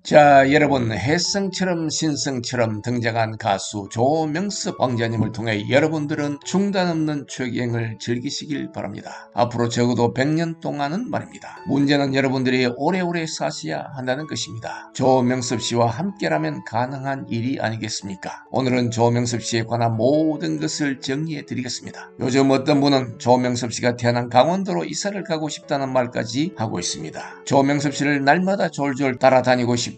자, 여러분, 혜성처럼 신성처럼 등장한 가수 조명섭 왕자님을 통해 여러분들은 중단 없는 추억여행을 즐기시길 바랍니다. 앞으로 적어도 100년 동안은 말입니다. 문제는 여러분들이 오래오래 사셔야 한다는 것입니다. 조명섭 씨와 함께라면 가능한 일이 아니겠습니까? 오늘은 조명섭 씨에 관한 모든 것을 정리해 드리겠습니다. 요즘 어떤 분은 조명섭 씨가 태어난 강원도로 이사를 가고 싶다는 말까지 하고 있습니다. 조명섭 씨를 날마다 졸졸 따라다니고 싶다는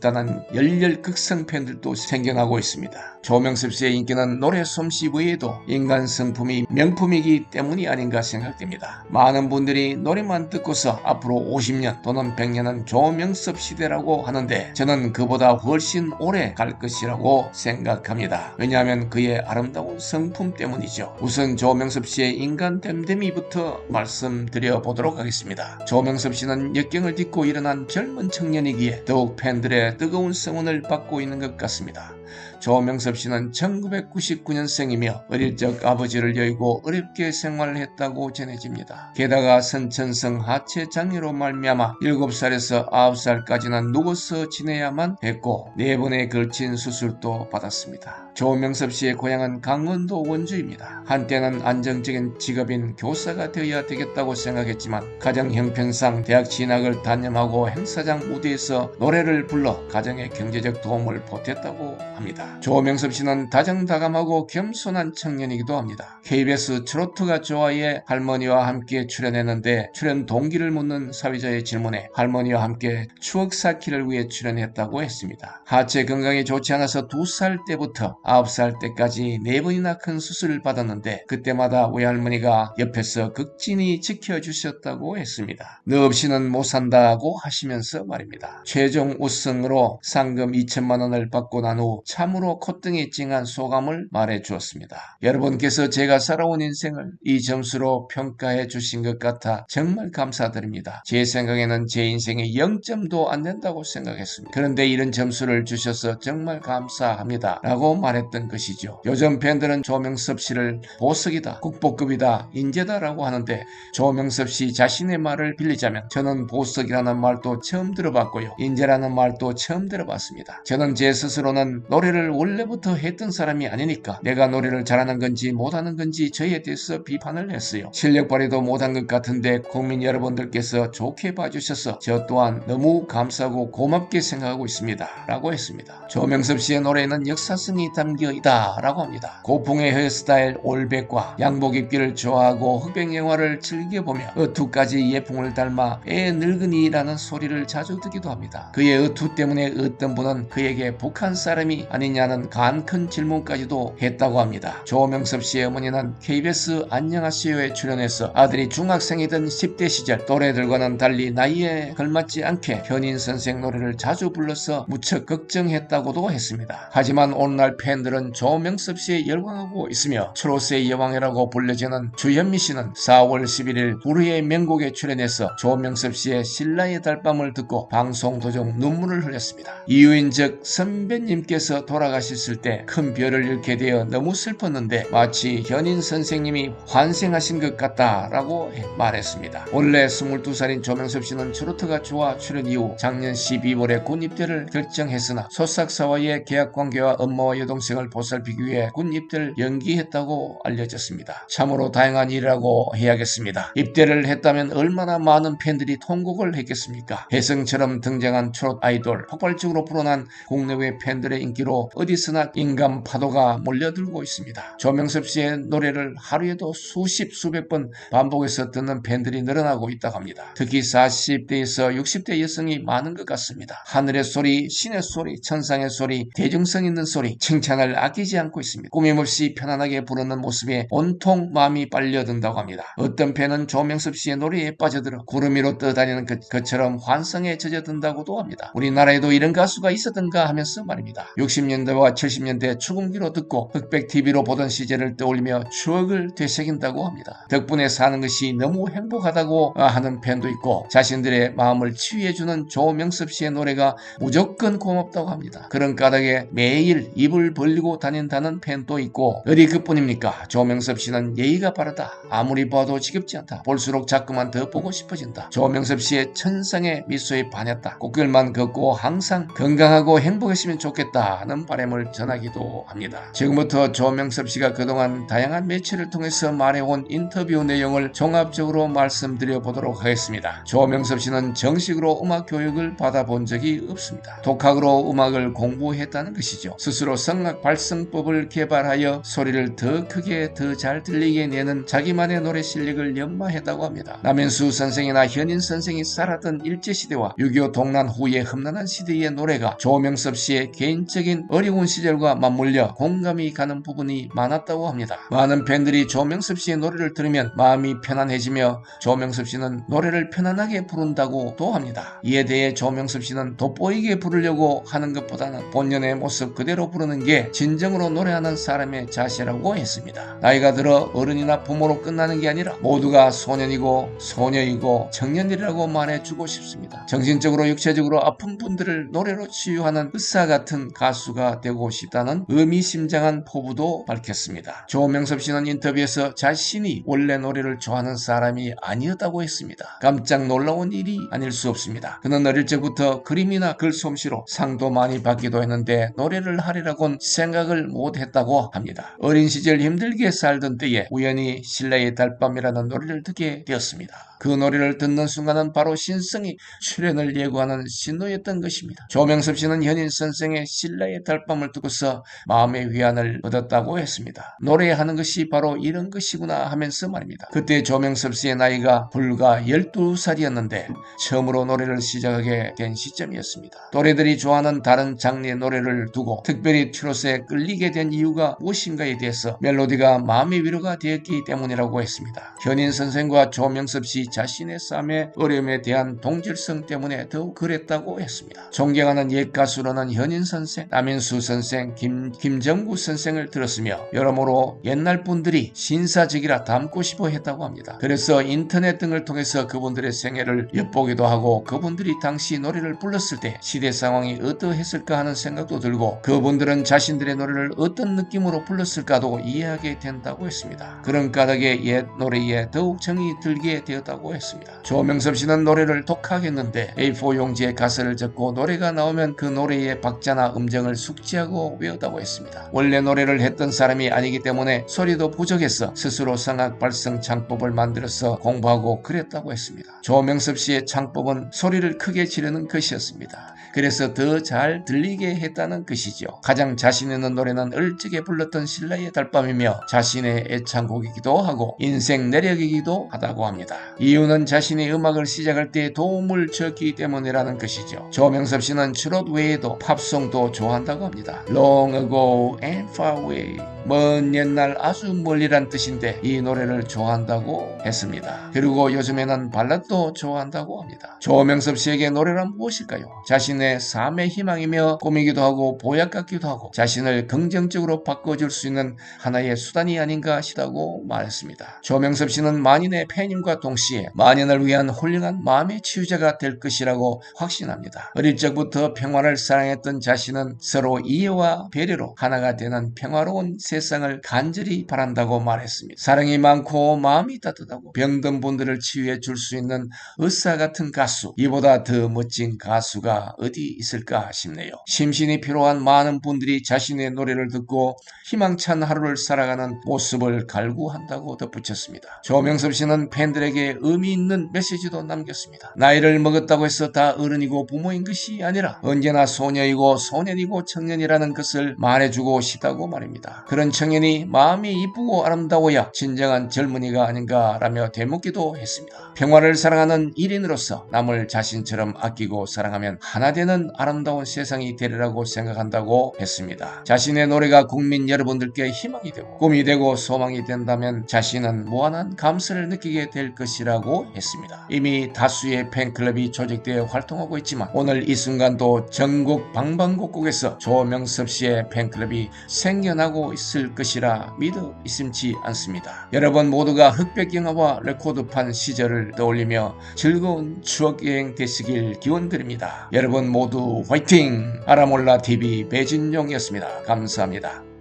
열렬 극성 팬들도 생겨나고 있습니다. 조명섭 씨의 인기는 노래 솜씨 외에도 인간 성품이 명품이기 때문이 아닌가 생각됩니다. 많은 분들이 노래만 듣고서 앞으로 50년 또는 100년은 조명섭 시대라고 하는데 저는 그보다 훨씬 오래 갈 것이라고 생각합니다. 왜냐하면 그의 아름다운 성품 때문이죠. 우선 조명섭 씨의 인간 댐댐이부터 말씀드려 보도록 하겠습니다. 조명섭 씨는 역경을 딛고 일어난 젊은 청년이기에 더욱 팬들의 뜨거운 성원을 받고 있는 것 같습니다. 조명섭 씨는 1999년생이며 어릴 적 아버지를 여의고 어렵게 생활했다고 전해집니다. 게다가 선천성 하체 장애로 말미암아 7살에서 9살까지는 누워서 지내야만 했고 4번에 걸친 수술도 받았습니다. 조명섭 씨의 고향은 강원도 원주입니다. 한때는 안정적인 직업인 교사가 되어야 되겠다고 생각했지만 가정 형편상 대학 진학을 단념하고 행사장 무대에서 노래를 불러 가정의 경제적 도움을 보탰다고 합니다. 조명섭 씨는 다정다감하고 겸손한 청년이기도 합니다. KBS 트로트가 좋아해 할머니와 함께 출연했는데 출연 동기를 묻는 사회자의 질문에 할머니와 함께 추억 쌓기를 위해 출연했다고 했습니다. 하체 건강이 좋지 않아서 2살 때부터 9살 때까지 4번이나 큰 수술을 받았는데 그때마다 외할머니가 옆에서 극진히 지켜주셨다고 했습니다. 너 없이는 못 산다고 하시면서 말입니다. 최종 우승으로 상금 2천만 원을 받고 난 후 참으로 콧등이 찡한 소감을 말해 주었습니다. 여러분께서 제가 살아온 인생을 이 점수로 평가해 주신 것 같아 정말 감사드립니다. 제 생각에는 제 인생에 0점도 안 된다고 생각했습니다. 그런데 이런 점수를 주셔서 정말 감사합니다 라고 말했던 것이죠. 요즘 팬들은 조명섭 씨를 보석이다, 국보급이다, 인재다 라고 하는데 조명섭 씨 자신의 말을 빌리자면 저는 보석이라는 말도 처음 들어봤고요. 인재라는 말도 처음 들어봤습니다. 저는 제 스스로는 노래를 원래부터 했던 사람이 아니니까 내가 노래를 잘하는 건지 못하는 건지 저에 대해서 비판을 했어요. 실력 발휘도 못한 것 같은데 국민 여러분들께서 좋게 봐주셔서 저 또한 너무 감사하고 고맙게 생각하고 있습니다 라고 했습니다. 조명섭 씨의 노래에는 역사성이 담겨 있다 라고 합니다. 고풍의 헤어스타일 올백과 양복 입기를 좋아하고 흑백 영화를 즐겨보며 어투까지 예풍을 닮아 애 늙은이라는 소리를 자주 듣기도 합니다. 그의 어투 때문에 어떤 분은 그에게 북한 사람이 아니냐는 간 큰 질문까지도 했다고 합니다. 조명섭 씨의 어머니는 KBS 안녕하세요에 출연해서 아들이 중학생이던 10대 시절 또래들과는 달리 나이에 걸맞지 않게 현인 선생 노래를 자주 불러서 무척 걱정했다고도 했습니다. 하지만 오늘날 팬들은 조명섭 씨에 열광하고 있으며 트로트의 여왕이라고 불려지는 주현미 씨는 4월 11일 불후의 명곡에 출연해서 조명섭 씨의 신라의 달밤을 듣고 방송 도중 눈물을 흘렸습니다. 이유인 즉 선배님께서 돌아가셨을 때 큰 별을 잃게 되어 너무 슬펐는데 마치 현인 선생님이 환생하신 것 같다라고 말했습니다. 원래 22살인 조명섭 씨는 트로트가 좋아 출연 이후 작년 12월에 군 입대를 결정했으나 소속사와의 계약 관계와 엄마와 여동생을 보살피기 위해 군 입대를 연기했다고 알려졌습니다. 참으로 다행한 일이라고 해야겠습니다. 입대를 했다면 얼마나 많은 팬들이 통곡을 했겠습니까? 혜성처럼 등장한 트로트 아이돌 폭발적으로 불어난 국내외 팬들의 인기로 어디서나 인간 파도가 몰려들고 있습니다. 조명섭 씨의 노래를 하루에도 수백 번 반복해서 듣는 팬들이 늘어나고 있다고 합니다. 특히 40대에서 60대 여성이 많은 것 같습니다. 하늘의 소리, 신의 소리, 천상의 소리, 대중성 있는 소리, 칭찬을 아끼지 않고 있습니다. 꾸밈없이 편안하게 부르는 모습에 온통 마음이 빨려든다고 합니다. 어떤 팬은 조명섭 씨의 노래에 빠져들어 구름 위로 떠다니는 것처럼 환상에 젖어든다고도 합니다. 우리나라에도 이런 가수가 있었던가 하면서 말입니다. 60년대와 70년대 축음기로 듣고 흑백 TV로 보던 시절을 떠올리며 추억을 되새긴다고 합니다. 덕분에 사는 것이 너무 행복하다고 하는 팬도 있고 자신들의 마음을 치유해주는 조명섭 씨의 노래가 무조건 고맙다고 합니다. 그런 까닭에 매일 입을 벌리고 다닌다는 팬도 있고 어디 그뿐입니까? 조명섭 씨는 예의가 바르다. 아무리 봐도 지겹지 않다. 볼수록 자꾸만 더 보고 싶어진다. 조명섭 씨의 천상의 미소에 반했다. 꽃길만 걷고 항상 건강하고 행복했으면 좋겠다는 바람을 전하기도 합니다. 지금부터 조명섭 씨가 그동안 다양한 매체를 통해서 말해온 인터뷰 내용을 종합적으로 말씀드려 보도록 하겠습니다. 조명섭 씨는 정식으로 음악 교육을 받아본 적이 없습니다. 독학으로 음악을 공부했다는 것이죠. 스스로 성악 발성법을 개발하여 소리를 더 크게 더 잘 들리게 내는 자기만의 노래 실력을 연마했다고 합니다. 남현수 선생이나 현인 선생이 살았던 일제시대와 6.25 동란 후의 험난한 시대의 노래가 조명섭 씨의 개인적인 어려운 시절과 맞물려 공감이 가는 부분이 많았다고 합니다. 많은 팬들이 조명섭 씨의 노래를 들으면 마음이 편안해지며 조명섭 씨는 노래를 편안하게 부른다고도 합니다. 이에 대해 조명섭 씨는 돋보이게 부르려고 하는 것보다는 본연의 모습 그대로 부르는 게 진정으로 노래하는 사람의 자세라고 했습니다. 나이가 들어 어른이나 부모로 끝나는 게 아니라 모두가 소년이고 소녀이고 청년이라고 말해주고 싶습니다. 정신적으로 육체적으로 아픈 분들을 노래로 치유하는 의사 같은 가수가 되고 싶다는 의미심장한 포부도 밝혔습니다. 조명섭 씨는 인터뷰에서 자신이 원래 노래를 좋아하는 사람이 아니었다고 했습니다. 깜짝 놀라운 일이 아닐 수 없습니다. 그는 어릴 적부터 그림이나 글솜씨로 상도 많이 받기도 했는데 노래를 하리라고는 생각을 못했다고 합니다. 어린 시절 힘들게 살던 때에 우연히 신라의 달밤이라는 노래를 듣게 되었습니다. 그 노래를 듣는 순간은 바로 신성이 출연을 예고하는 신호였던 것입니다. 조명섭 씨는 현인 선생의 신라의 달밤을 듣고서 마음의 위안을 얻었다고 했습니다. 노래하는 것이 바로 이런 것이구나 하면서 말입니다. 그때 조명섭 씨의 나이가 불과 12살이었는데 처음으로 노래를 시작하게 된 시점이었습니다. 또래들이 좋아하는 다른 장르의 노래를 두고 특별히 트로트에 끌리게 된 이유가 무엇인가에 대해서 멜로디가 마음의 위로가 되었기 때문이라고 했습니다. 현인 선생과 조명섭 씨 자신의 삶의 어려움에 대한 동질성 때문에 더욱 그랬다고 했습니다. 존경하는 옛 가수로는 현인 선생, 남인수 선생, 김정구 선생을 들었으며 여러모로 옛날 분들이 신사적이라 닮고 싶어 했다고 합니다. 그래서 인터넷 등을 통해서 그분들의 생애를 엿보기도 하고 그분들이 당시 노래를 불렀을 때 시대 상황이 어떠했을까 하는 생각도 들고 그분들은 자신들의 노래를 어떤 느낌으로 불렀을까도 이해하게 된다고 했습니다. 그런 까닭에 옛 노래에 더욱 정이 들게 되었다고 했습니다. 조명섭 씨는 노래를 독학했는데 A4 용지에 가사를 적고 노래가 나오면 그 노래의 박자나 음정을 숙지하고 외웠다고 했습니다. 원래 노래를 했던 사람이 아니기 때문에 소리도 부족해서 스스로 성악 발성 창법을 만들어서 공부하고 그랬다고 했습니다. 조명섭 씨의 창법은 소리를 크게 지르는 것이었습니다. 그래서 더 잘 들리게 했다는 것이죠. 가장 자신 있는 노래는 얼찍에 불렀던 신라의 달밤이며 자신의 애창곡이기도 하고 인생 내력이기도 하다고 합니다. 이유는 자신이 음악을 시작할 때 도움을 줬기 때문이라는 것이죠. 조명섭 씨는 트로트 외에도 팝송도 좋아한다고 합니다. Long ago and far away, 먼 옛날 아주 멀리란 뜻인데 이 노래를 좋아한다고 했습니다. 그리고 요즘에는 발라드도 좋아한다고 합니다. 조명섭 씨에게 노래란 무엇일까요? 자신의 삶의 희망이며 꿈이기도 하고 보약 같기도 하고 자신을 긍정적으로 바꿔줄 수 있는 하나의 수단이 아닌가 싶다고 말했습니다. 조명섭 씨는 만인의 팬임과 동시에 만인을 위한 훌륭한 마음의 치유자가 될 것이라고 확신합니다. 어릴 적부터 평화를 사랑했던 자신은 서로 이해와 배려로 하나가 되는 평화로운 세상을 간절히 바란다고 말했습니다. 사랑이 많고 마음이 따뜻하고 병든 분들을 치유해 줄 수 있는 의사 같은 가수, 이보다 더 멋진 가수가 어디 있을까 싶네요. 심신이 피로한 많은 분들이 자신의 노래를 듣고 희망찬 하루를 살아가는 모습을 갈구한다고 덧붙였습니다. 조명섭 씨는 팬들에게 의미 있는 메시지도 남겼습니다. 나이를 먹었다고 해서 다 어른이고 부모인 것이 아니라 언제나 소녀이고 소년이고 청년이라는 것을 말해주고 싶다고 말입니다. 그런 청년이 마음이 이쁘고 아름다워야 진정한 젊은이가 아닌가라며 되묻기도 했습니다. 평화를 사랑하는 1인으로서 남을 자신처럼 아끼고 사랑하면 하나 되는 아름다운 세상이 되리라고 생각한다고 했습니다. 자신의 노래가 국민 여러분들께 희망이 되고 꿈이 되고 소망이 된다면 자신은 무한한 감사를 느끼게 될 것이라 있다고 했습니다. 이미 다수의 팬클럽이 조직되어 활동하고 있지만 오늘 이 순간도 전국 방방곡곡에서 조명섭 씨의 팬클럽이 생겨나고 있을 것이라 믿어 의심치 않습니다. 여러분 모두가 흑백 영화와 레코드판 시절을 떠올리며 즐거운 추억여행 되시길 기원드립니다. 여러분 모두 화이팅! 아라몰라TV 배진용이었습니다. 감사합니다.